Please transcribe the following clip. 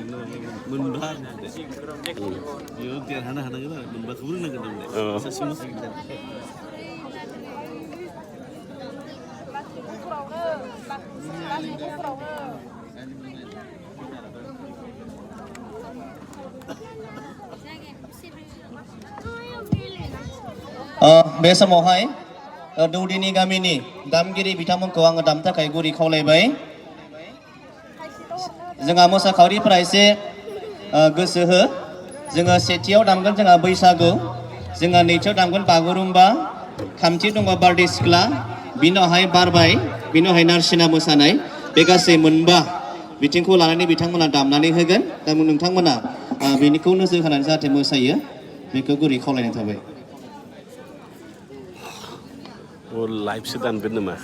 Menbar. Yo tiar hana kita menbar kebun nak kita. Sesimu kita. बे समावहाय दौदिनि गामिनि दामगिरि बिथांमोनखौ आङो दामनो थाखाय गुरै खावलायबाय जोंहा मोसाखावरिफोरा एसे गोसो हो जोङो सेथियाव दामगोन जोंहा बैसागु जोंहा नैथियाव दामगोन बागुरुम्बा थामथियाव दङ बारदै सिख्ला बिनि उनावहाय बारबाय बिनि उनावहाय नारसिना मोसानाय बे गासै मोनबा बिथिंखौ लानानै बिथांमोना दामनानै होगोन दा नोंथांमोना बेनिखौ नोजोर होनानै जाहाथे मोसायो बेखौ गुरै खावलायनाय थाबाय Oh live sedan bener mah.